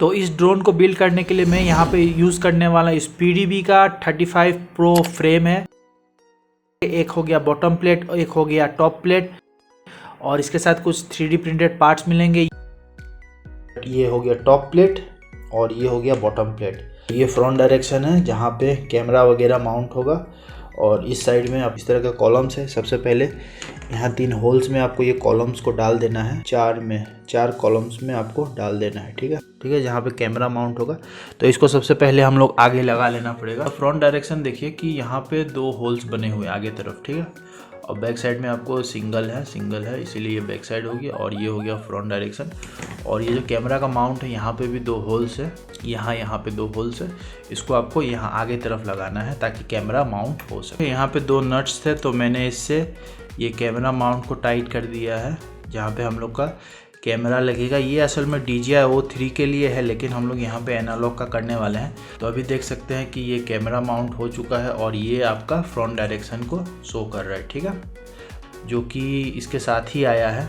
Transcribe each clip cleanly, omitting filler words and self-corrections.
तो इस ड्रोन को बिल्ड करने के लिए मैं यहाँ पे यूज़ करने वाला SPDB का 35 Pro फ्रेम है। एक हो गया बॉटम प्लेट, एक हो गया टॉप प्लेट, और इसके साथ कुछ 3D प्रिंटेड पार्ट्स मिलेंगे। ये हो गया टॉप प्लेट और ये हो गया बॉटम प्लेट। ये फ्रंट डायरेक्शन है जहाँ पे कैमरा वगैरह माउंट होगा, और इस साइड में आप इस तरह के कॉलम्स है। सबसे पहले यहाँ 3 होल्स में आपको ये कॉलम्स को डाल देना है, 4 कॉलम्स में आपको डाल देना है। ठीक है, जहाँ पे कैमरा माउंट होगा। तो इसको सबसे पहले हम लोग आगे लगा लेना पड़ेगा। फ्रंट डायरेक्शन देखिए कि यहाँ पे 2 होल्स बने हुए आगे तरफ, ठीक है, और बैक साइड में आपको सिंगल है, इसीलिए ये बैक साइड होगी, और ये हो गया फ्रंट डायरेक्शन। और ये जो कैमरा का माउंट है यहाँ पे भी 2 होल्स है, यहाँ पे 2 होल्स है। इसको आपको यहाँ आगे तरफ लगाना है ताकि कैमरा माउंट हो सके। यहाँ पे 2 नट्स थे, तो मैंने इससे ये कैमरा माउंट को टाइट कर दिया है जहाँ पे हम लोग का कैमरा लगेगा। ये असल में DJI O3 के लिए है, लेकिन हम लोग यहाँ पे एनालॉग का करने वाले हैं। तो अभी देख सकते हैं कि ये कैमरा माउंट हो चुका है और ये आपका फ्रंट डायरेक्शन को शो कर रहा है, ठीक है, जो कि इसके साथ ही आया है।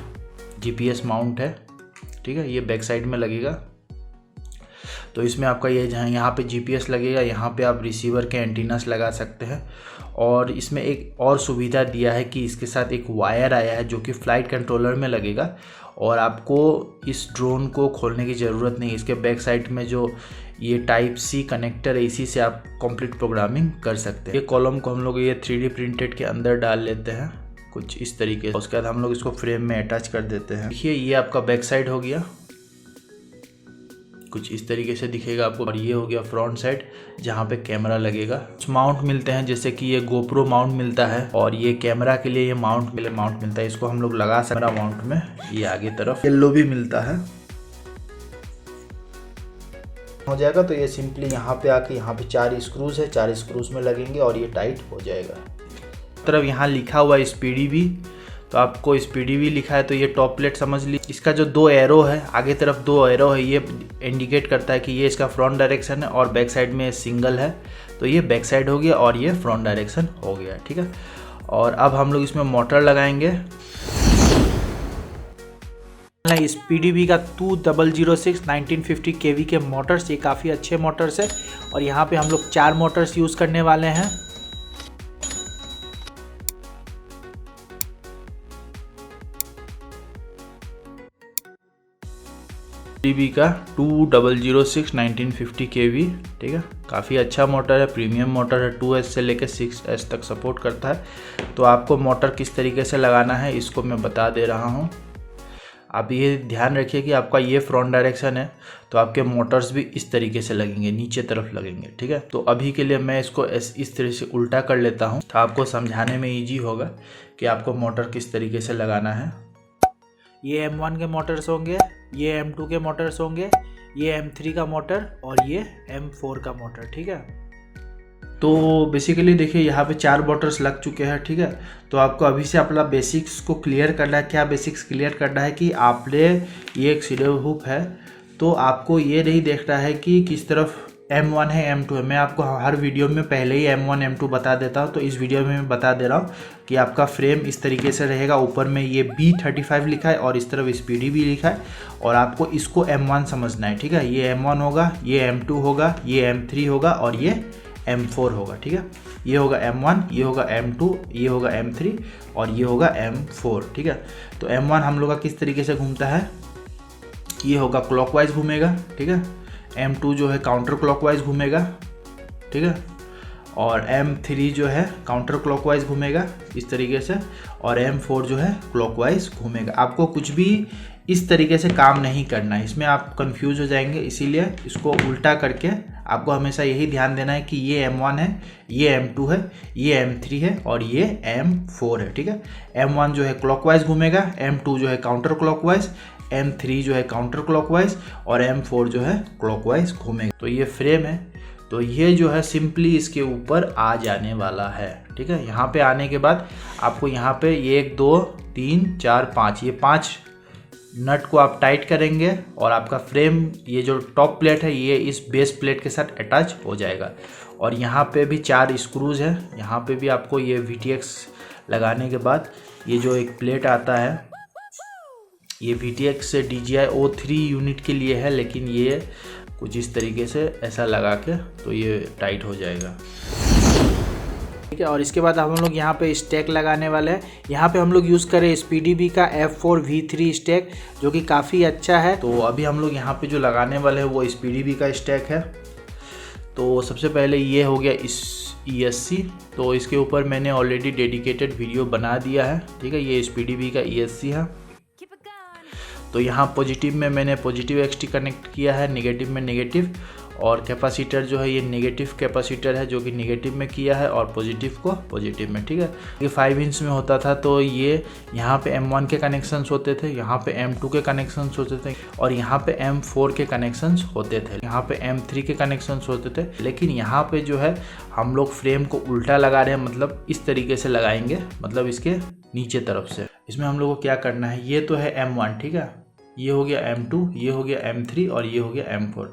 GPS माउंट है, ठीक है, ये बैक साइड में लगेगा। तो इसमें आपका ये जहाँ यहाँ पे GPS लगेगा, यहाँ पे आप रिसीवर के एंटीनास लगा सकते हैं। और इसमें एक और सुविधा दिया है कि इसके साथ एक वायर आया है जो कि फ्लाइट कंट्रोलर में लगेगा, और आपको इस ड्रोन को खोलने की ज़रूरत नहीं। इसके बैक साइड में जो ये Type-C कनेक्टर है, इसी से आप कंप्लीट प्रोग्रामिंग कर सकते हैं। ये कॉलम को हम लोग ये 3D प्रिंटेड के अंदर डाल लेते हैं कुछ इस तरीके से। उसके बाद हम लोग इसको फ्रेम में अटैच कर देते हैं। देखिए ये आपका बैक साइड हो गया, कुछ इस तरीके से दिखेगा आपको। और ये हो गया फ्रंट साइड जहाँ पे कैमरा लगेगा। कुछ माउंट मिलते हैं, जैसे कि ये GoPro माउंट मिलता है, और ये कैमरा के लिए ये माउंट मिलता है। इसको हम लोग लगा सकते हैं माउंट में। ये आगे तरफ येलो भी मिलता है, हो जाएगा। तो ये सिंपली यहाँ पे आके यहाँ पे 4 स्क्रूज है, 4 स्क्रूज में लगेंगे और ये टाइट हो जाएगा। तरफ यहाँ लिखा हुआ है SPDB, तो आपको SPDB लिखा है तो ये टॉप प्लेट समझ ली। इसका जो 2 एरो है, आगे तरफ 2 एरो है, ये इंडिकेट करता है कि ये इसका फ्रंट डायरेक्शन है, और बैक साइड में सिंगल है, तो ये बैक साइड हो गया और ये फ्रंट डायरेक्शन हो गया, ठीक है। और अब हम लोग इसमें मोटर लगाएंगे। SPDB का 2006 1950 kV के मोटर्स, ये काफ़ी अच्छे मोटर्स है, और यहाँ पे हम लोग 4 मोटर्स यूज़ करने वाले हैं। SPDB का 2006 1950 kV, ठीक है, काफ़ी अच्छा मोटर है, प्रीमियम मोटर है। 2S से लेकर 6S तक सपोर्ट करता है। तो आपको मोटर किस तरीके से लगाना है इसको मैं बता दे रहा हूँ। आप ये ध्यान रखिए कि आपका ये फ्रंट डायरेक्शन है, तो आपके मोटर्स भी इस तरीके से लगेंगे, नीचे तरफ लगेंगे, ठीक है। तो अभी के लिए मैं इसको इस तरह से उल्टा कर लेता हूँ, तो आपको समझाने में ईजी होगा कि आपको मोटर किस तरीके से लगाना है। ये M1 के मोटर्स होंगे, ये M2 के मोटर्स होंगे, ये M3 का मोटर, और ये M4 का मोटर, ठीक है। तो बेसिकली देखिए यहाँ पे 4 मोटर्स लग चुके हैं, ठीक है। तो आपको अभी से अपना बेसिक्स को क्लियर करना है। क्या बेसिक्स क्लियर करना है कि आपने ये एक सीरियल हुक है, तो आपको ये नहीं देखना है कि किस तरफ M1 है M2 है। मैं आपको हर वीडियो में पहले ही M1 M2 बता देता हूँ, तो इस वीडियो में मैं बता दे रहा हूँ कि आपका फ्रेम इस तरीके से रहेगा। ऊपर में ये B35 लिखा है और इस तरफ SPDB लिखा है, और आपको इसको M1 समझना है, ठीक है। ये M1 होगा, ये M2 होगा, ये M3 होगा, और ये M4 होगा, ठीक है। ये होगा M1, ये होगा M2, ये होगा M3, और ये होगा M4, ठीक है। तो M1 हम लोग का किस तरीके से घूमता है, ये होगा क्लॉकवाइज घूमेगा, ठीक है। M2 जो है काउंटर क्लॉकवाइज घूमेगा, ठीक है, और M3 जो है काउंटर क्लॉकवाइज घूमेगा इस तरीके से, और M4 जो है क्लॉकवाइज घूमेगा। आपको कुछ भी इस तरीके से काम नहीं करना है, इसमें आप कंफ्यूज हो जाएंगे। इसीलिए इसको उल्टा करके आपको हमेशा यही ध्यान देना है कि ये M1 है, ये M2 है, ये M3 है, और ये M4 है, ठीक है। M1 जो है क्लॉकवाइज घूमेगा, M2 जो है काउंटर क्लॉकवाइज, M3 जो है काउंटर क्लॉकवाइज, और M4 जो है क्लॉकवाइज घूमेगा। तो ये फ्रेम है, तो ये जो है सिंपली इसके ऊपर आ जाने वाला है, ठीक है। यहाँ पे आने के बाद आपको यहाँ पे 1 2 3 4 5 ये 5 नट को आप टाइट करेंगे, और आपका फ्रेम ये जो टॉप प्लेट है ये इस बेस प्लेट के साथ अटैच हो जाएगा। और यहाँ पे भी 4 स्क्रूज है, यहाँ पे भी आपको ये VTX लगाने के बाद ये जो एक प्लेट आता है, ये VTX से DJI O3 यूनिट के लिए है, लेकिन ये कुछ इस तरीके से ऐसा लगा के तो ये टाइट हो जाएगा, ठीक है। और इसके बाद हम लोग यहाँ पे स्टैक लगाने वाले हैं। यहाँ पे हम लोग यूज़ करें SPDB का F4V3 स्टैक, जो कि काफ़ी अच्छा है। तो अभी हम लोग यहाँ पे जो लगाने वाले हैं वो SPDB का स्टैक है। तो सबसे पहले ये हो गया इस ESC, तो इसके ऊपर मैंने ऑलरेडी डेडिकेटेड वीडियो बना दिया है, ठीक है। ये SPDB का ESC है। तो यहाँ पॉजिटिव में मैंने पॉजिटिव XT कनेक्ट किया है, नेगेटिव में नेगेटिव, और कैपेसिटर जो है ये नेगेटिव कैपेसिटर है जो कि नेगेटिव में किया है, और पॉजिटिव को पॉजिटिव में, ठीक है। ये 5 इंच में होता था, तो ये यहाँ पे M1 के कनेक्शंस होते थे, यहाँ पे M2 के कनेक्शंस होते थे, और यहाँ पे M4 के कनेक्शंस होते थे, यहाँ पे M3 के कनेक्शंस होते थे। लेकिन यहाँ पे जो है हम लोग फ्रेम को उल्टा लगा रहे हैं, मतलब इस तरीके से लगाएंगे, मतलब इसके नीचे तरफ से। इसमें हम लोग को क्या करना है, ये तो है M1, ठीक है, ये हो गया M2, ये हो गया M3 और ये हो गया M4।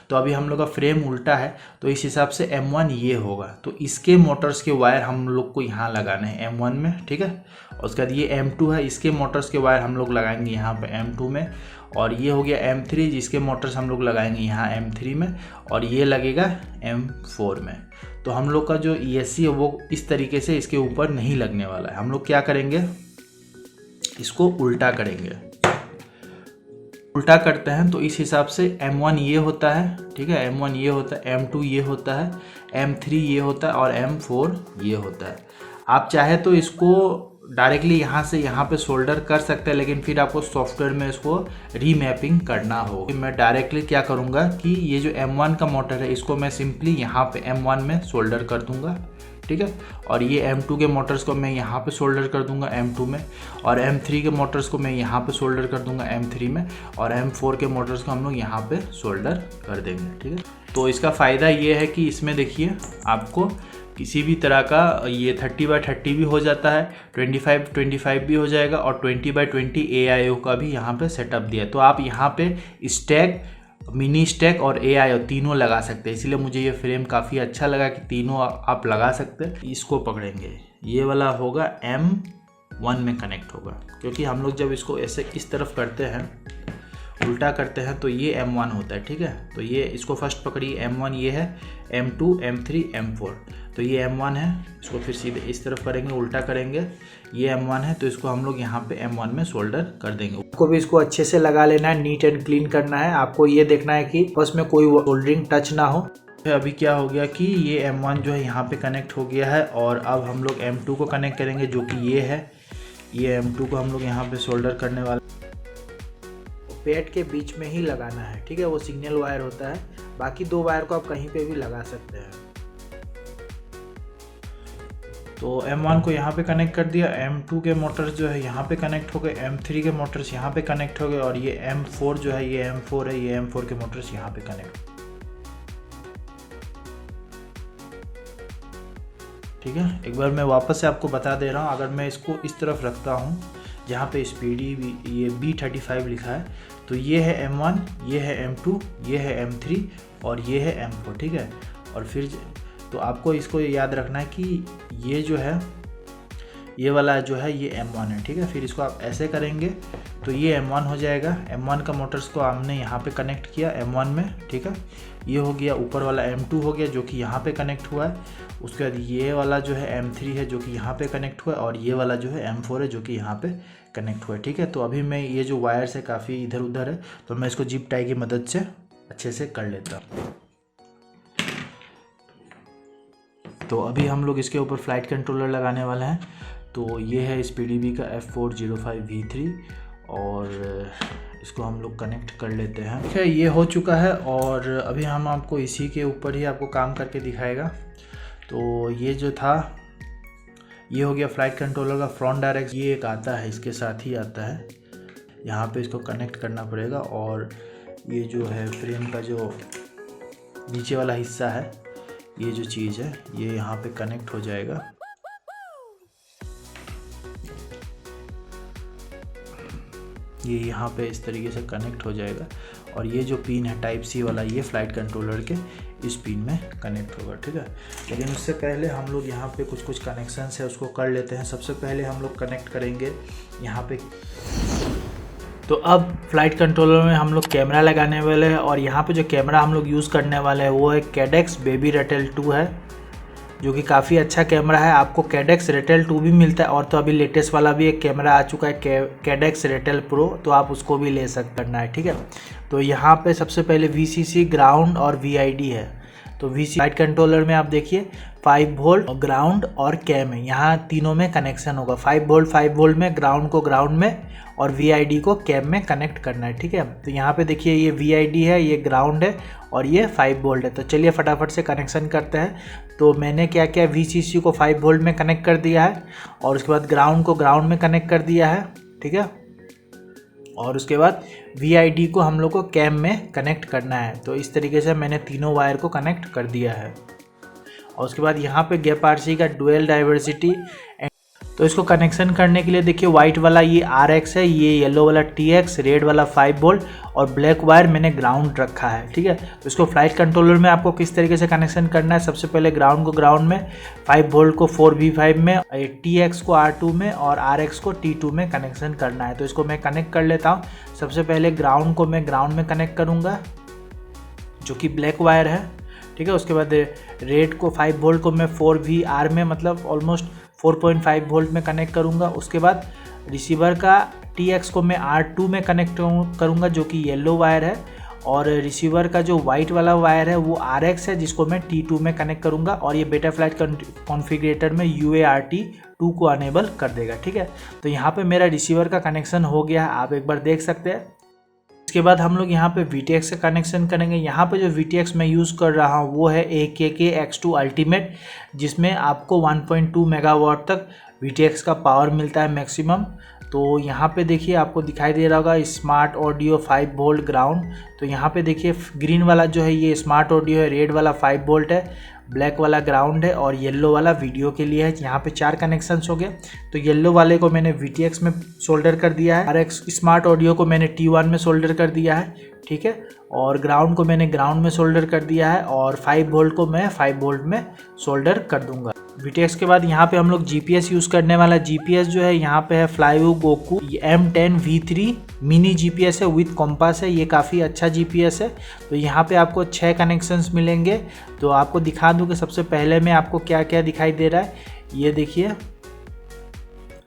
तो अभी हम लोग का फ्रेम उल्टा है, तो इस हिसाब से M1 ये होगा। तो इसके मोटर्स के वायर हम लोग को यहाँ लगाने हैं M1 में, ठीक है। और उसके बाद ये M2 है, इसके मोटर्स के वायर हम लोग लगाएंगे यहाँ पे M2 में, और ये हो गया M3 जिसके मोटर्स हम लोग लगाएंगे यहाँ M3 में, और ये लगेगा M4 में। तो हम लोग का जो ESC है वो इस तरीके से इसके ऊपर नहीं लगने वाला है। हम लोग क्या करेंगे, इसको उल्टा करेंगे। उल्टा करते हैं तो इस हिसाब से M1 ये होता है, ठीक है, M1 ये होता है, M2 ये होता है, M3 ये होता है, और M4 ये होता है। आप चाहे तो इसको डायरेक्टली यहाँ से यहाँ पे सोल्डर कर सकते हैं, लेकिन फिर आपको सॉफ्टवेयर में इसको रीमैपिंग करना हो। मैं डायरेक्टली क्या करूँगा कि ये जो M1 का मोटर है इसको मैं सिंपली यहाँ पे M1 में सोल्डर कर दूँगा, ठीक है। और ये M2 के मोटर्स को मैं यहाँ पे सोल्डर कर दूंगा M2 में, और M3 के मोटर्स को मैं यहाँ पे सोल्डर कर दूंगा M3 में, और M4 के मोटर्स को हम लोग यहाँ पे सोल्डर कर देंगे, ठीक है। तो इसका फ़ायदा ये है कि इसमें देखिए आपको किसी भी तरह का ये 30x30 भी हो जाता है, 25x25 भी हो जाएगा, और 20x20 AIO का भी यहाँ पे सेटअप दिया है। तो आप यहाँ पे स्टैक, मिनी स्टैक और AIO तीनों लगा सकते हैं, इसलिए मुझे ये फ्रेम काफ़ी अच्छा लगा कि तीनों आप लगा सकते हैं। इसको पकड़ेंगे, ये वाला होगा M1 में कनेक्ट होगा, क्योंकि हम लोग जब इसको ऐसे इस तरफ करते हैं, उल्टा करते हैं, तो ये M1 होता है, ठीक है। तो ये इसको फर्स्ट पकड़िए, M1 ये है, M2 M3 M4, तो ये M1 है। इसको फिर सीधे इस तरफ करेंगे, उल्टा करेंगे, ये M1 है, तो इसको हम लोग यहाँ पे M1 में सोल्डर कर देंगे। आपको भी इसको अच्छे से लगा लेना है, नीट एंड क्लीन करना है। आपको ये देखना है कि बस में कोई सोल्डरिंग टच ना हो। अभी क्या हो गया कि ये M1 जो है यहाँ पे कनेक्ट हो गया है, और अब हम लोग M2 को कनेक्ट करेंगे, जो कि ये है। ये M2 को हम लोग यहाँ पे सोल्डर करने वाले, पैड के बीच में ही लगाना है, ठीक है। वो सिग्नल वायर होता है, बाकी 2 वायर को आप कहीं पे भी लगा सकते हैं। तो M1 को यहाँ पे कनेक्ट कर दिया, M2 के मोटर्स जो है यहाँ पे कनेक्ट हो गए, M3 के मोटर्स यहाँ पे कनेक्ट हो गए, और ये M4 जो है ये M4 है, ये M4 के मोटर्स यहाँ पे कनेक्ट, ठीक है। एक बार मैं वापस से आपको बता दे रहा हूँ, अगर मैं इसको इस तरफ रखता हूँ जहाँ पे SPDB ये B35 लिखा है, तो ये है M1, ये है M2, ये है M3 और ये है M4, ठीक है। और फिर तो आपको इसको याद रखना है कि ये जो है ये वाला जो है ये M1 है, ठीक है। फिर इसको आप ऐसे करेंगे तो ये M1 हो जाएगा। M1 का मोटर्स को हमने यहाँ पे कनेक्ट किया M1 में, ठीक है। ये हो गया, ऊपर वाला M2 हो गया जो कि यहाँ पे कनेक्ट हुआ है। उसके बाद ये वाला जो है M3 है जो कि यहाँ पे कनेक्ट हुआ है, और ये वाला जो है M4 है जो कि यहाँ पे कनेक्ट हुआ है, ठीक है। तो अभी मैं ये जो वायर्स है काफ़ी इधर उधर है, तो मैं इसको जिप टाई की मदद से अच्छे से कर लेता हूँ। तो अभी हम लोग इसके ऊपर फ्लाइट कंट्रोलर लगाने वाले हैं। तो ये है SPDB का F405V3 और इसको हम लोग कनेक्ट कर लेते हैं। ठीक है, ये हो चुका है और अभी हम आपको इसी के ऊपर ही आपको काम करके दिखाएगा। तो ये जो था ये हो गया फ्लाइट कंट्रोलर का फ्रंट डायरेक्ट, ये एक आता है, इसके साथ ही आता है। यहाँ पे इसको कनेक्ट करना पड़ेगा और ये जो है फ्रेम का जो नीचे वाला हिस्सा है, ये जो चीज़ है ये यहाँ पे कनेक्ट हो जाएगा। ये यहाँ पे इस तरीके से कनेक्ट हो जाएगा और ये जो पिन है टाइप सी वाला, ये फ्लाइट कंट्रोलर के इस पिन में कनेक्ट होगा। ठीक है, लेकिन उससे पहले हम लोग यहाँ पे कुछ कनेक्शंस है उसको कर लेते हैं। सबसे पहले हम लोग कनेक्ट करेंगे यहाँ पे तो अब फ्लाइट कंट्रोलर में हम लोग कैमरा लगाने वाले हैं और यहाँ पे जो कैमरा हम लोग यूज़ करने वाले हैं वो है कैडेक्स बेबी रेटेल 2 है, जो कि काफ़ी अच्छा कैमरा है। आपको कैडेक्स रेटेल 2 भी मिलता है और तो अभी लेटेस्ट वाला भी एक कैमरा आ चुका है कैडेक्स रेटेल प्रो, तो आप उसको भी ले सकते हैं, ठीक है। तो यहाँ पे सबसे पहले VCC, ग्राउंड और VID है। तो VCC फ्लाइट कंट्रोलर में आप देखिए 5 वोल्ट, ग्राउंड और कैम है, यहाँ तीनों में कनेक्शन होगा। 5 वोल्ट में ग्राउंड को ग्राउंड में और VID को कैम में कनेक्ट करना है, ठीक है। तो यहाँ पे देखिए ये VID है, ये ग्राउंड है और ये 5 वोल्ट है। तो चलिए फटाफट से कनेक्शन करते हैं। तो मैंने क्या किया, VCC को 5 वोल्ट में कनेक्ट कर दिया है और उसके बाद ग्राउंड को ग्राउंड में कनेक्ट कर दिया है, ठीक है। और उसके बाद VID को हम लोग को कैम में कनेक्ट करना है। तो इस तरीके से मैंने तीनों वायर को कनेक्ट कर दिया है। और उसके बाद यहाँ पे गैप RC का डुअल डाइवर्सिटी, तो इसको कनेक्शन करने के लिए देखिए वाइट वाला ये RX है, ये येलो वाला TX, रेड वाला 5 वोल्ट और ब्लैक वायर मैंने ग्राउंड रखा है, ठीक है। तो इसको फ्लाइट कंट्रोलर में आपको किस तरीके से कनेक्शन करना है, सबसे पहले ग्राउंड को ग्राउंड में, 5 वोल्ट को 4V5 में, TX को R2 में और RX को T2 में कनेक्शन करना है। तो इसको मैं कनेक्ट कर लेता हूँ। सबसे पहले ग्राउंड को मैं ग्राउंड में कनेक्ट करूँगा जो कि ब्लैक वायर है, ठीक है। उसके बाद रेड को 5 वोल्ट को मैं 4VR में, मतलब ऑलमोस्ट 4.5 वोल्ट में कनेक्ट करूंगा। उसके बाद रिसीवर का TX को मैं R2 में कनेक्ट करूंगा जो कि येलो वायर है, और रिसीवर का जो वाइट वाला वायर है वो RX है जिसको मैं T2 में कनेक्ट करूंगा। और ये बेटा फ्लाइट कॉन्फ़िगरेटर में UART 2 को अनेबल कर देगा, ठीक है। तो यहाँ पे मेरा रिसीवर का कनेक्शन हो गया है, आप एक बार देख सकते हैं। इसके बाद हम लोग यहाँ पे VTX से कनेक्शन करेंगे। यहाँ पे जो VTX मैं यूज़ कर रहा हूँ वो है AKK X2 अल्टीमेट, जिसमें आपको 1.2 मेगावाट तक VTX का पावर मिलता है मैक्सिमम। तो यहाँ पे देखिए आपको दिखाई दे रहा होगा स्मार्ट ऑडियो 5 वोल्ट ग्राउंड। तो यहाँ पे देखिए ग्रीन वाला जो है ये स्मार्ट ऑडियो है, रेड वाला 5 वोल्ट है, ब्लैक वाला ग्राउंड है और येलो वाला वीडियो के लिए है। यहाँ पे 4 कनेक्शंस हो गए। तो येलो वाले को मैंने VTX में सोल्डर कर दिया है, RX स्मार्ट ऑडियो को मैंने T1 में सोल्डर कर दिया है, ठीक है। और ग्राउंड को मैंने ग्राउंड में सोल्डर कर दिया है और 5 वोल्ट को मैं 5 वोल्ट में सोल्डर कर दूंगा। VTX के बाद यहाँ पे हम लोग GPS यूज़ करने वाला GPS जो है यहाँ पे है Flywoo Goku M10 V3 mini GPS है विथ कॉम्पास है, ये काफ़ी अच्छा GPS है। तो यहाँ पे आपको 6 कनेक्शंस मिलेंगे। तो आपको दिखा दूँ कि सबसे पहले में आपको क्या क्या दिखाई दे रहा है, ये देखिए।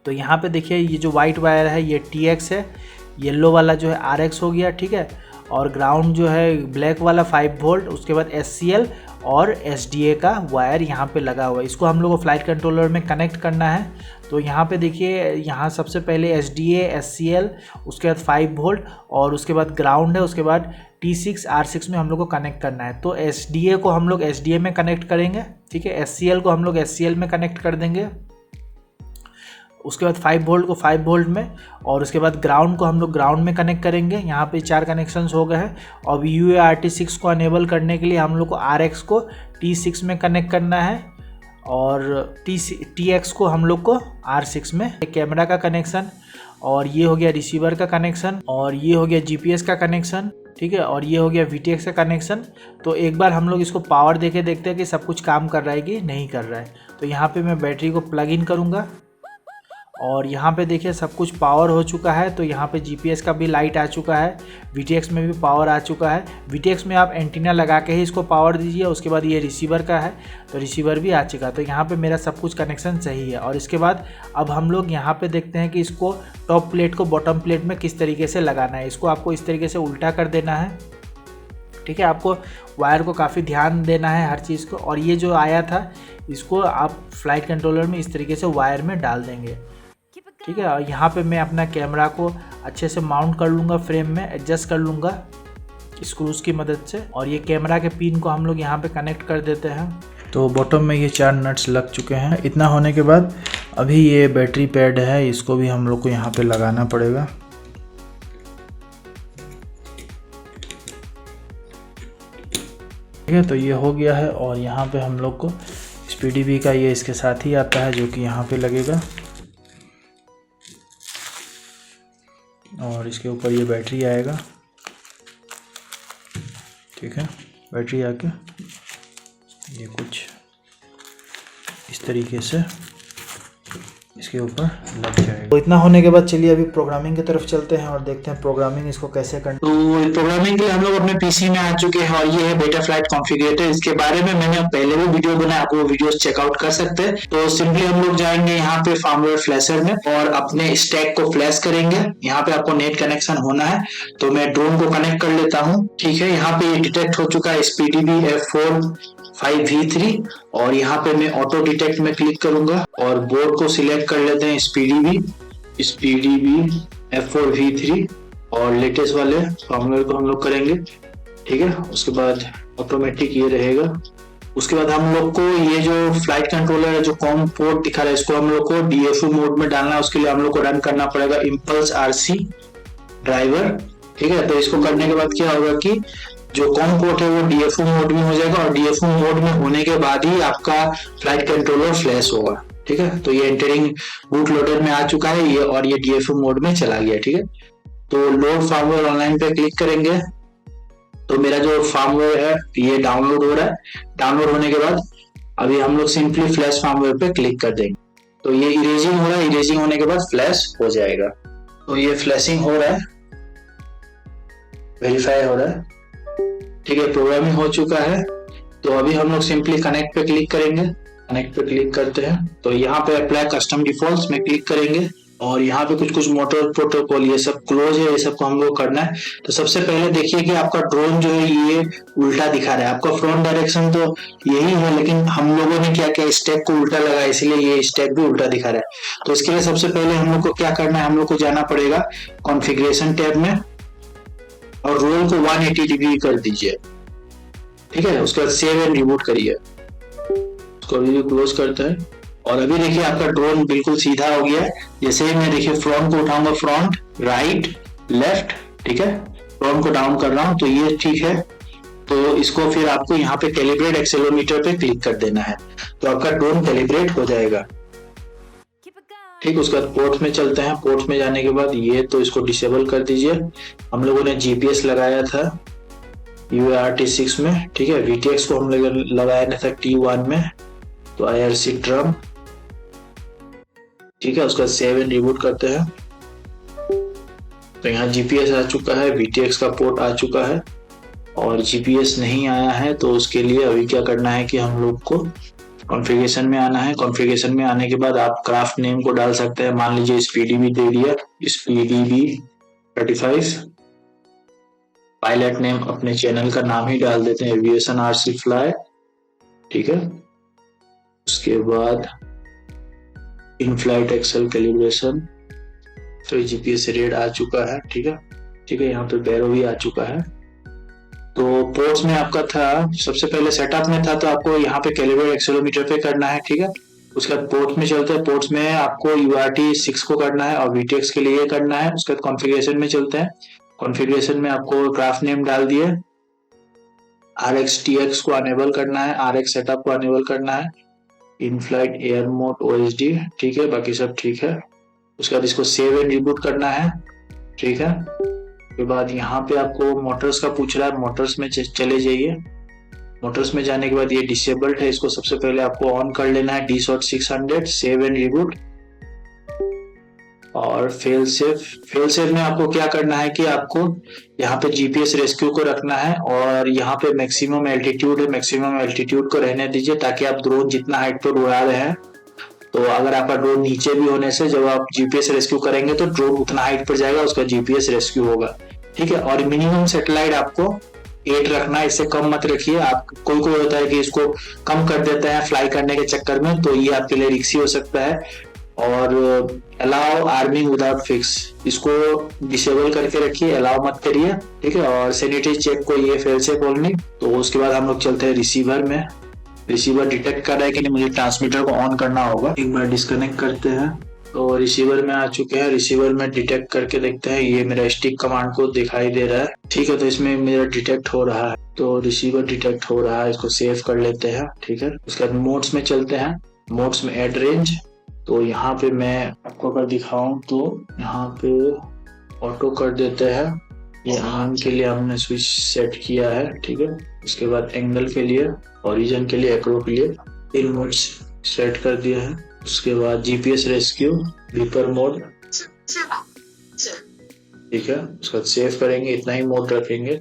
तो यहाँ पे देखिए ये जो वाइट वायर है ये TX है, येलो वाला जो है RX हो गया, ठीक है। और ग्राउंड जो है ब्लैक वाला 5 वोल्ट, उसके बाद SCL और SDA का वायर यहाँ पे लगा हुआ है। इसको हम लोग को फ्लाइट कंट्रोलर में कनेक्ट करना है। तो यहाँ पे देखिए यहाँ सबसे पहले SDA, SCL, उसके बाद 5 वोल्ट और उसके बाद ग्राउंड है, उसके बाद T6 R6 में हम लोग को कनेक्ट करना है। तो SDA को हम लोग SDA में कनेक्ट करेंगे, ठीक है। SCL को हम लोग SCL में कनेक्ट कर देंगे, उसके बाद 5 वोल्ट को 5 वोल्ट में और उसके बाद ग्राउंड को हम लोग ग्राउंड में कनेक्ट करेंगे। यहाँ पे 4 कनेक्शंस हो गए हैं। और UART 6 को अनेबल करने के लिए हम लोग को RX को T6 में कनेक्ट करना है और TX को हम लोग को R6 में। कैमरा का कनेक्शन और ये हो गया रिसीवर का कनेक्शन और ये हो गया GPS का कनेक्शन, ठीक है। और ये हो गया VTX का कनेक्शन। तो एक बार हम लोग इसको पावर देके देखते हैं कि सब कुछ काम कर रहा है कि नहीं कर रहा है। तो यहाँ पे मैं बैटरी को प्लग इन करूँगा और यहाँ पे देखिए सब कुछ पावर हो चुका है। तो यहाँ पे GPS का भी लाइट आ चुका है, VTX में भी पावर आ चुका है। VTX में आप एंटीना लगा के ही इसको पावर दीजिए। उसके बाद ये रिसीवर का है तो रिसीवर भी आ चुका है। तो यहाँ पे मेरा सब कुछ कनेक्शन सही है। और इसके बाद अब हम लोग यहाँ पे देखते हैं कि इसको टॉप प्लेट को बॉटम प्लेट में किस तरीके से लगाना है। इसको आपको इस तरीके से उल्टा कर देना है, ठीक है। आपको वायर को काफ़ी ध्यान देना है हर चीज़ को। और ये जो आया था इसको आप फ्लाइट कंट्रोलर में इस तरीके से वायर में डाल देंगे, ठीक है। और यहाँ पे मैं अपना कैमरा को अच्छे से माउंट कर लूँगा, फ्रेम में एडजस्ट कर लूँगा स्क्रूज की मदद से। और ये कैमरा के पिन को हम लोग यहाँ पे कनेक्ट कर देते हैं। तो बॉटम में ये 4 नट्स लग चुके हैं। इतना होने के बाद अभी ये बैटरी पैड है, इसको भी हम लोग को यहाँ पे लगाना पड़ेगा। ठीक है, तो ये हो गया है। और यहाँ पे हम लोग को PDB का ये इसके साथ ही आता है जो कि यहाँ पे लगेगा और इसके ऊपर ये बैटरी आएगा, ठीक है। बैटरी आके ये कुछ इस तरीके से इसके ऊपर लग जाएगा। तो इतना होने के बाद चलिए अभी प्रोग्रामिंग की तरफ चलते हैं और देखते हैं प्रोग्रामिंग इसको कैसे करना। तो प्रोग्रामिंग के लिए हम लोग अपने पीसी में आ चुके हैं और ये है बेटाफ्लाइट कॉन्फ़िगरेटर। इसके बारे में मैंने पहले भी वीडियो बनाया, आप वो वीडियोस चेकआउट कर सकते हैं। तो सिंपली हम लोग जाएंगे यहाँ पे फार्मवेयर फ्लैशर में और अपने स्टैक को फ्लैश करेंगे। यहाँ पे आपको नेट कनेक्शन होना है, तो मैं ड्रोन को कनेक्ट कर लेता हूँ। ठीक है, यहाँ पे ये डिटेक्ट हो चुका है SPDB F45V3 और यहाँ पे मैं ऑटो डिटेक्ट में क्लिक करूंगा और बोर्ड को सिलेक्ट कर लेते हैं SPDB F4V3 और लेटेस्ट वाले फॉर्मूले को हम लोग करेंगे। ठीक है, उसके बाद ऑटोमेटिक ये रहेगा। उसके बाद हम लोग को ये जो फ्लाइट कंट्रोलर है, जो कॉम पोर्ट दिखा रहा है, इसको हम लोग को DFU मोड में डालना है। उसके लिए हम लोग को रन करना पड़ेगा इम्पल्स RC ड्राइवर। ठीक है, तो इसको करने के बाद क्या होगा कि जो कॉम पोर्ट है वो DFU मोड में हो जाएगा और DFU मोड में होने के बाद ही आपका फ्लाइट कंट्रोलर फ्लैश होगा। ठीक है, तो ये एंटरिंग बूट लोडर में आ चुका है ये और ये DFU मोड में चला गया। ठीक है, तो लोड फार्मवेयर ऑनलाइन पे क्लिक करेंगे तो मेरा जो फार्मवेयर है ये डाउनलोड हो रहा है। डाउनलोड होने के बाद अभी हम लोग सिंपली फ्लैश फार्मवेयर पे क्लिक कर देंगे तो ये इरेजिंग हो रहा है। इरेजिंग होने के बाद फ्लैश हो जाएगा। तो ये फ्लैशिंग हो रहा है, वेरीफाई हो रहा है। ठीक है, प्रोग्रामिंग हो चुका है। तो अभी हम लोग सिंपली कनेक्ट पे क्लिक करेंगे। कनेक्ट पे क्लिक करते हैं तो यहाँ पे अप्लाई कस्टम डिफॉल्ट्स में क्लिक करेंगे और यहाँ पे कुछ मोटर प्रोटोकॉल ये सब क्लोज है, ये सब को हम लोग करना है। तो सबसे पहले देखिए कि आपका ड्रोन जो है ये उल्टा दिखा रहा है। आपका फ्रंट डायरेक्शन तो यही है, लेकिन हम लोगों ने क्या किया, स्टैक को उल्टा लगा, इसलिए ये स्टैक भी उल्टा दिखा रहा है। तो इसके लिए सबसे पहले हम लोग को क्या करना है, हम लोग को जाना पड़ेगा कॉन्फ़िगरेशन टैब में और रोल को 180 डिग्री कर दीजिए। ठीक है, उसके बाद सेव एंड रिबूट करिए। उसको अभी क्लोज करते हैं और अभी देखिए आपका ड्रोन बिल्कुल सीधा हो गया है। जैसे ही मैं देखिए फ्रंट को उठाऊंगा, फ्रंट, राइट, लेफ्ट, ठीक है, फ्रंट को डाउन कर रहा हूं तो ये ठीक है। तो इसको फिर आपको यहाँ पे कैलिब्रेट एक्सेलेरोमीटर पे क्लिक कर देना है तो आपका ड्रोन कैलिब्रेट हो जाएगा। ठीक, उसके बाद पोर्ट में चलते हैं। पोर्ट में जाने के बाद ये तो इसको डिसेबल कर दीजिए। हम लोगों ने GPS लगाया था UART6 में। ठीक है, VTX को हम लोग लगाया था T1 में, तो IRC ड्रम। ठीक है, उसका सेव एंड रिबूट करते हैं तो यहाँ GPS आ चुका है, VTX का पोर्ट आ चुका है और GPS नहीं आया है। तो उसके लिए अभी क्या करना है कि हम लोग को कॉन्फ़िगरेशन में आना है। कॉन्फ़िगरेशन में आने के बाद आप क्राफ्ट नेम को डाल सकते हैं। मान लीजिए SPDB दे दिया, SPDB 35। पायलट नेम अपने चैनल का नाम ही डाल देते हैं, एविएशन RC फ्लाई। ठीक है, उसके बाद इन फ्लाइट एक्सेल कैलिब्रेशन, फिर GPS रेड आ चुका है। ठीक है, ठीक है, यहाँ पे बैरो भी आ चुका है। तो पोर्ट्स में आपका था, सबसे पहले सेटअप में था तो आपको यहाँ पे कैलिब्रेट एक्सेलेरोमीटर पे करना है। ठीक है, उसके बाद पोर्ट्स में चलते हैं। पोर्ट्स में आपको UART6 को करना है और VTX के लिए करना है। उसके बाद कॉन्फ़िगरेशन में चलते हैं। कॉन्फ़िगरेशन में आपको क्राफ्ट नेम डाल दिए, RxTX को अनेबल करना है, RX सेटअप को अनेबल करना है, in flight air mode OSD। ठीक है, बाकी सब ठीक है। उसके बाद इसको सेव एंड रिबूट करना है। ठीक है, उसके बाद यहाँ पे आपको मोटर्स का पूछ रहा है, मोटर्स में चले जाइए। मोटर्स में जाने के बाद ये डिसेबल्ड है, इसको सबसे पहले आपको ऑन कर लेना है, DSOT 600, सेव एंड रिबूट और फेल सेफ में आपको क्या करना है कि आपको यहाँ पे GPS रेस्क्यू को रखना है और यहाँ पे मैक्सिमम एल्टीट्यूड है, मैक्सिमम एल्टीट्यूड को रहने दीजिए ताकि आप ड्रोन जितना हाइट पर उड़ा रहे हैं तो अगर आपका ड्रोन नीचे भी होने से जब आप GPS रेस्क्यू करेंगे तो ड्रोन उतना हाइट पर जाएगा, उसका GPS रेस्क्यू होगा। ठीक है, और मिनिमम सैटेलाइट आपको 8 रखना है, इससे कम मत रखिए। आप कोई होता है कि इसको कम कर देता है फ्लाई करने के चक्कर में, तो ये आपके लिए रिस्की हो सकता है। और अलाउ आर्मिंग विदाउट फिक्स, इसको डिसेबल करके रखिए, अलाउ मत करिए। ठीक है, और सैनिटरी चेक को ये फेल सेफ ओनली। तो उसके बाद हम लोग चलते हैं रिसीवर में। रिसीवर डिटेक्ट कर रहा है कि नहीं, मुझे ट्रांसमीटर को ऑन करना होगा। एक बार डिस्कनेक्ट करते हैं तो रिसीवर में आ चुके हैं। रिसीवर में डिटेक्ट करके देखते हैं, ये मेरा स्टिक कमांड को दिखाई दे रहा है। ठीक है, तो इसमें मेरा डिटेक्ट हो रहा है, तो रिसीवर डिटेक्ट हो रहा है, इसको सेव कर लेते हैं। ठीक है, उसके बाद मोड्स में चलते हैं। मोड्स में एड रेंज, तो यहाँ पे मैं आपको अगर दिखाऊं तो यहाँ पे ऑटो कर देते हैं। ये आर्म के लिए हमने स्विच सेट किया है। ठीक है, उसके बाद एंगल के लिए, ओरिजिन के लिए, एक्रो के लिए 3 मोड्स सेट कर दिया है। उसके बाद जीपीएस रेस्क्यू, बीपर मोड, ठीक है। उसके बाद सेव करेंगे, इतना ही मोड रखेंगे।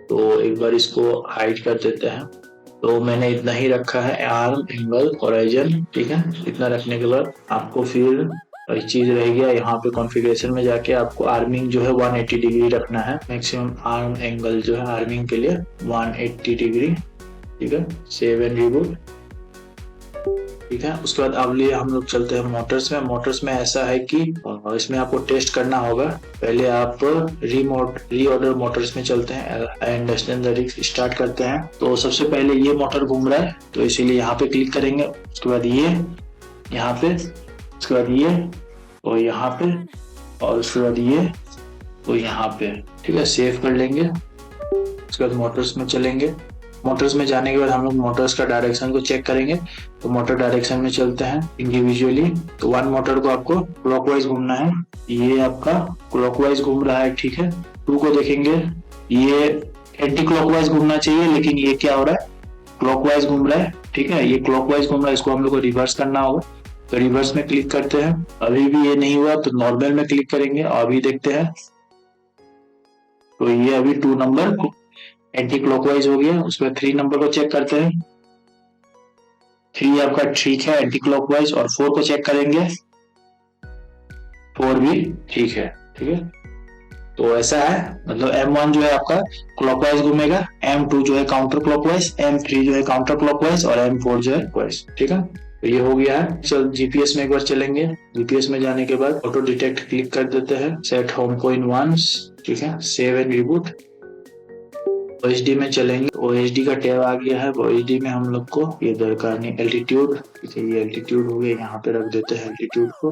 तो एक बार इसको हाइड कर देते हैं। तो मैंने इतना ही रखा है, आर्म, एंगल, होराइजन, ठीक है। इतना रखने के बाद आपको फिर एक चीज रह गया, यहाँ पे कॉन्फ़िगरेशन में जाके आपको आर्मिंग जो है 180 डिग्री रखना है। मैक्सिमम आर्म एंगल जो है आर्मिंग के लिए 180 डिग्री, ठीक है। सेव एंड रिबूट, ठीक है। उसके बाद अब लिए हम लोग चलते हैं मोटर्स में। मोटर्स में ऐसा है कि इसमें आपको टेस्ट करना होगा। पहले आप रीऑर्डर मोटर्स में चलते हैं एंड स्टार्ट करते हैं। तो सबसे पहले ये मोटर घूम रहा है, तो इसीलिए यहाँ पे क्लिक करेंगे। उसके बाद ये यहाँ पे, उसके बाद ये और यहाँ पे, और उसके बाद ये तो यहाँ पे, ठीक है। सेव कर लेंगे। उसके बाद मोटर्स में चलेंगे। मोटर्स में जाने के बाद हम लोग मोटर्स का डायरेक्शन को चेक करेंगे। तो मोटर डायरेक्शन में चलते हैं इंडिविजुअली। तो वन मोटर को आपको क्लॉकवाइज घूमना है, ये आपका क्लॉकवाइज घूम रहा है, ठीक है। टू को देखेंगे, ये एंटी क्लॉकवाइज घूमना चाहिए, लेकिन ये क्या हो रहा है, क्लॉकवाइज घूम रहा है, ठीक है। ये क्लॉकवाइज घूम रहा है, इसको हम लोग को रिवर्स करना होगा। तो रिवर्स में क्लिक करते हैं। अभी भी ये नहीं हुआ तो नॉर्मल में क्लिक करेंगे। अभी देखते हैं, तो ये अभी 2 नंबर एंटी क्लॉकवाइज हो गया। उसमें 3 नंबर को चेक करते हैं। 3 आपका ठीक है एंटी क्लॉकवाइज, और 4 को चेक करेंगे, 4 भी ठीक है, ठीक है। तो ऐसा है, मतलब M1 जो है आपका क्लॉकवाइज घूमेगा, M2 जो है काउंटर क्लॉकवाइज, M3 जो है काउंटर क्लॉकवाइज, और M4 जो है क्लॉकवाइज, ठीक है। तो ये हो गया है। चल जीपीएस में एक बार चलेंगे। जीपीएस में जाने के बाद ऑटो डिटेक्ट क्लिक कर देते हैं, सेट होम को इन वंस, ठीक है। Save and reboot. OHD में चलेंगे। OHD का टैब आ गया है। OHD में हम लोग को ये दरकार नहीं, एल्टीट्यूड, ठीक है। ये एल्टीट्यूड हो गया, यहाँ पे रख देते हैं एल्टीट्यूड को।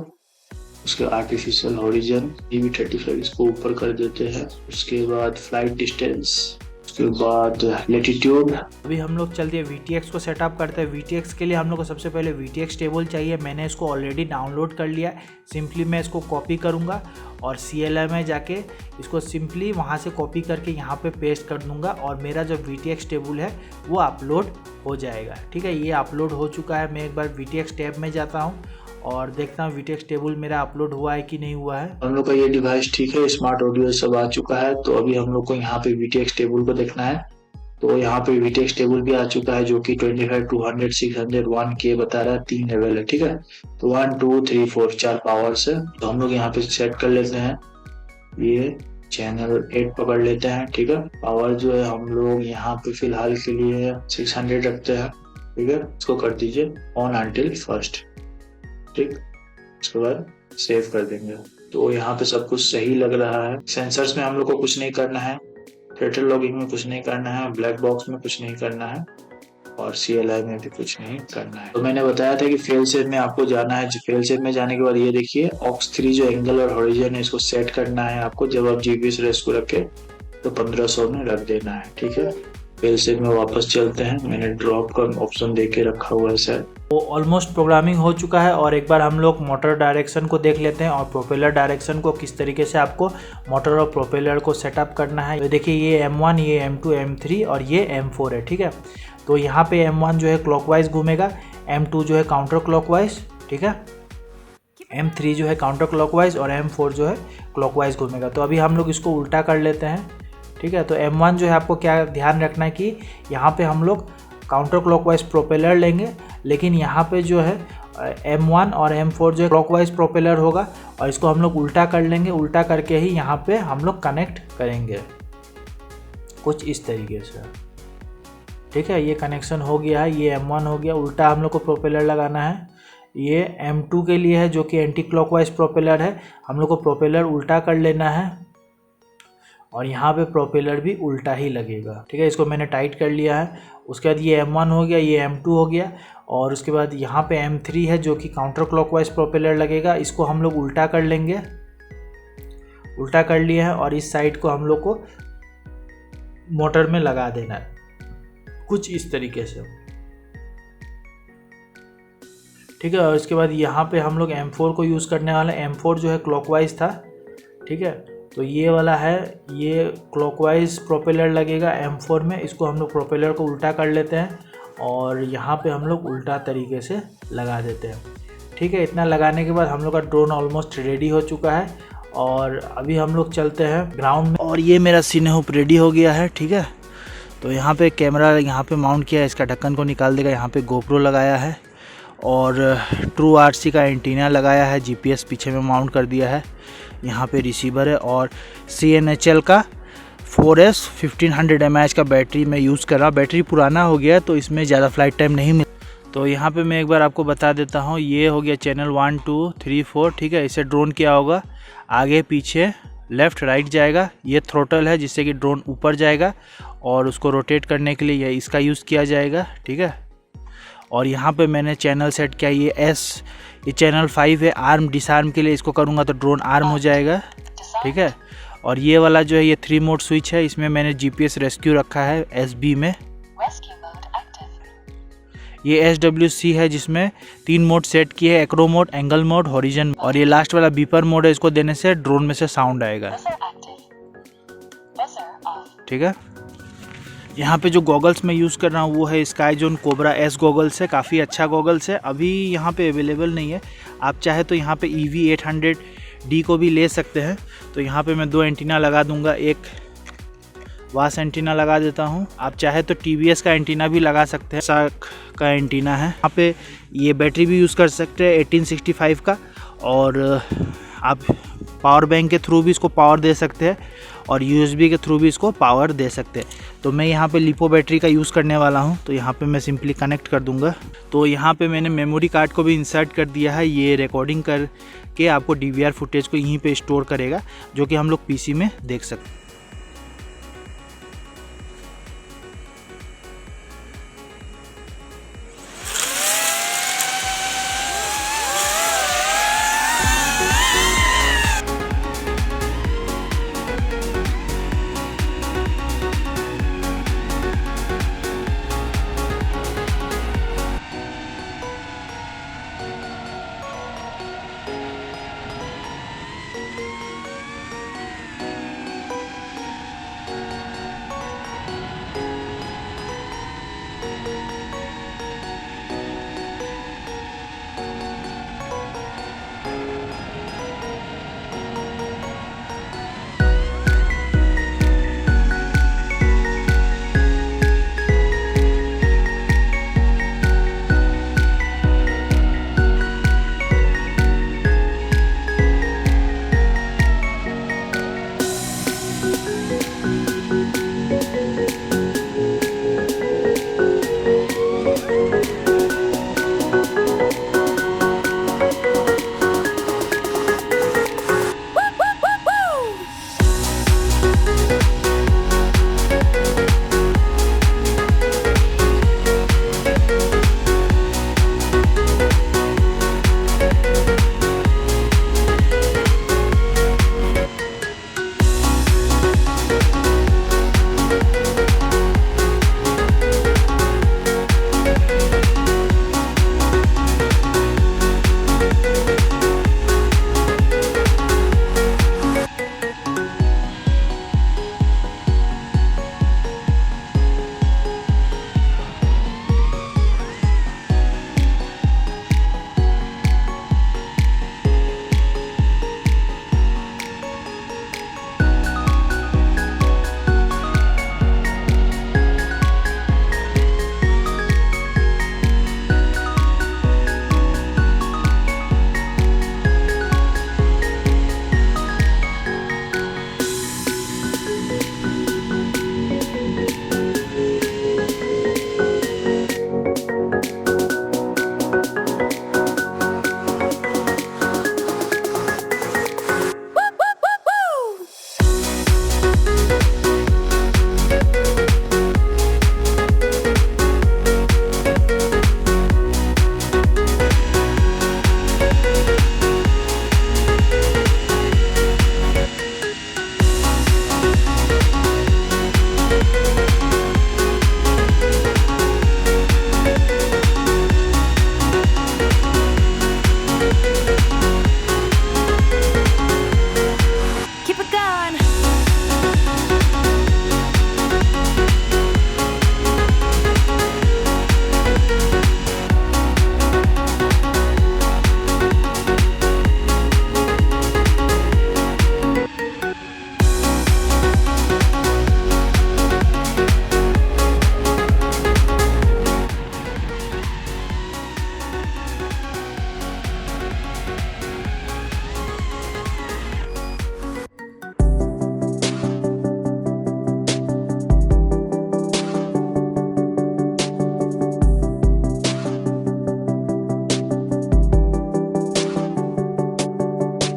उसके आर्टिफिशियल हॉरिजन DB35 इसको ऊपर कर देते हैं। उसके बाद फ्लाइट डिस्टेंस, उसके बाद लेटीट्यूड। अभी हम लोग चलते हैं VTX को सेटअप करते हैं। VTX के लिए हम लोग को सबसे पहले VTX टेबल चाहिए। मैंने इसको ऑलरेडी डाउनलोड कर लिया है। सिंपली मैं इसको कॉपी करूँगा और CLI में जाके इसको सिंपली वहाँ से कॉपी करके यहाँ पे पेस्ट कर दूँगा, और मेरा जो VTX टेबल है वो अपलोड हो जाएगा, ठीक है। ये अपलोड हो चुका है। मैं एक बार VTX टैब में जाता हूँ और देखता हूँ VTX टेबल मेरा अपलोड हुआ है कि नहीं हुआ है। हम लोग का ये डिवाइस ठीक है, स्मार्ट ऑडियो सब आ चुका है। तो अभी हम लोग को यहाँ पे VTX टेबल को देखना है। तो यहाँ पे VTX टेबल भी आ चुका है, जो कि 25, 200, 600, 1K बता रहा है। 3 लेवल है, ठीक है। तो 1, 2, 3, 4 4 पावर्स है। तो हम लोग यहाँ पे सेट कर लेते हैं, ये चैनल 8 पकड़ लेते हैं, ठीक है। पावर जो है हम लोग यहाँ पे फिलहाल के लिए 600 रखते हैं, ठीक है। इसको कर दीजिए ऑन अंटिल फर्स्ट, ठीक। उसके बाद सेव कर देंगे। तो यहाँ पे सब कुछ सही लग रहा है। सेंसर्स में हम लोग को कुछ नहीं करना है, थ्रेटल लॉगिंग में कुछ नहीं करना है, ब्लैक बॉक्स में कुछ नहीं करना है, और CLI में भी कुछ नहीं करना है। तो मैंने बताया था कि फेल सेफ में आपको जाना है। फेल सेफ में जाने के बाद ये देखिए OX3 जो एंगल और हॉरिजन है, इसको सेट करना है आपको। जब आप जीपीएस रेस को रखे तो 1500 में रख देना है, ठीक है। फेल सेफ में वापस चलते हैं। मैंने ड्रॉप का ऑप्शन दे के रखा हुआ है सर। वो ऑलमोस्ट प्रोग्रामिंग हो चुका है, और एक बार हम लोग मोटर डायरेक्शन को देख लेते हैं और प्रोपेलर डायरेक्शन को, किस तरीके से आपको मोटर और प्रोपेलर को सेटअप करना है। तो देखिए ये M1, ये M2, M3 और ये M4 है, ठीक है। तो यहाँ पे M1 जो है क्लॉकवाइज घूमेगा, M2 जो है काउंटर क्लॉकवाइज, ठीक है, M3 जो है काउंटर क्लॉकवाइज, और M4 जो है क्लॉकवाइज घूमेगा। तो अभी हम लोग इसको उल्टा कर लेते हैं, ठीक है। तो M1 जो है आपको क्या ध्यान रखना है कि यहाँ पे हम लोग काउंटर क्लॉकवाइज प्रोपेलर लेंगे, लेकिन यहाँ पे जो है M1 और M4 जो है क्लॉकवाइज प्रोपेलर होगा, और इसको हम लोग उल्टा कर लेंगे। उल्टा करके ही यहाँ पे हम लोग कनेक्ट करेंगे कुछ इस तरीके से, ठीक है। ये कनेक्शन हो गया है, ये M1 हो गया। उल्टा हम लोग को प्रोपेलर लगाना है। ये M2 के लिए है, जो कि एंटी क्लॉकवाइज प्रोपेलर है। हम लोग को प्रोपेलर उल्टा कर लेना है, और यहाँ पे प्रोपेलर भी उल्टा ही लगेगा, ठीक है। इसको मैंने टाइट कर लिया है। उसके बाद ये M1 हो गया, ये M2 हो गया, और उसके बाद यहाँ पे M3 है, जो कि काउंटर क्लॉकवाइज प्रोपेलर लगेगा। इसको हम लोग उल्टा कर लेंगे। उल्टा कर लिया है, और इस साइड को हम लोग को मोटर में लगा देना है कुछ इस तरीके से, ठीक है। और इसके बाद यहाँ पे हम लोग M4 को यूज़ करने वाले। M4 जो है क्लॉकवाइज था, ठीक है। तो ये वाला है, ये क्लॉकवाइज प्रोपेलर लगेगा M4 में। इसको हम लोग प्रोपेलर को उल्टा कर लेते हैं, और यहाँ पे हम लोग उल्टा तरीके से लगा देते हैं, ठीक है, इतना लगाने के बाद हम लोग का ड्रोन ऑलमोस्ट रेडी हो चुका है और अभी हम लोग चलते हैं ग्राउंड में। और ये मेरा सिनेहूप रेडी हो गया है। ठीक है, तो यहाँ पे कैमरा यहाँ पे माउंट किया है, इसका ढक्कन को निकाल देगा। यहाँ पे गोप्रो लगाया है और ट्रू आरसी का एंटीना लगाया है, जीपीएस पीछे में माउंट कर दिया है। यहाँ पे रिसीवर है और CNHL का 4S 1500 mAh का बैटरी मैं यूज़ कर रहा हूँ। बैटरी पुराना हो गया तो इसमें ज़्यादा फ्लाइट टाइम नहीं मिल। तो यहाँ पे मैं एक बार आपको बता देता हूँ, ये हो गया चैनल 1 2 3 4। ठीक है, इसे ड्रोन क्या होगा, आगे पीछे लेफ़्ट राइट जाएगा। ये थ्रोटल है जिससे कि ड्रोन ऊपर जाएगा और उसको रोटेट करने के लिए इसका यूज़ किया जाएगा। ठीक है, और यहाँ पे मैंने चैनल सेट किया, ये चैनल 5 है। आर्म डिसआर्म के लिए इसको करूँगा तो ड्रोन आर्म हो जाएगा। ठीक है, और ये वाला जो है ये 3 मोड स्विच है, इसमें मैंने GPS रेस्क्यू रखा है SB में। ये SWC है जिसमें 3 मोड सेट किए हैं, Acro mode, angle mode, horizon. और ये लास्ट वाला बीपर मोड है, इसको देने से ड्रोन में से साउंड आएगा। ठीक है, यहाँ पे जो गॉगल्स मैं यूज़ कर रहा हूँ वो है स्काईजोन कोबरा S गॉगल्स है, काफ़ी अच्छा गॉगल्स है। अभी यहाँ पे अवेलेबल नहीं है, आप चाहे तो यहाँ पे EV800D को भी ले सकते हैं। तो यहाँ पे मैं 2 एंटीना लगा दूंगा, एक वास एंटीना लगा देता हूँ। आप चाहे तो TVS का एंटीना भी लगा सकते हैं, साक का एंटीना है। यहाँ पे ये बैटरी भी यूज़ कर सकते हैं 1865 का, और आप पावर बैंक के थ्रू भी इसको पावर दे सकते हैं और USB के थ्रू भी इसको पावर दे सकते हैं। तो मैं यहाँ पे लिपो बैटरी का यूज़ करने वाला हूँ, तो यहाँ पे मैं सिंपली कनेक्ट कर दूँगा। तो यहाँ पे मैंने मेमोरी कार्ड को भी इंसर्ट कर दिया है, ये रिकॉर्डिंग करके आपको DVR फुटेज को यहीं पे स्टोर करेगा, जो कि हम लोग PC में देख सकते हैं।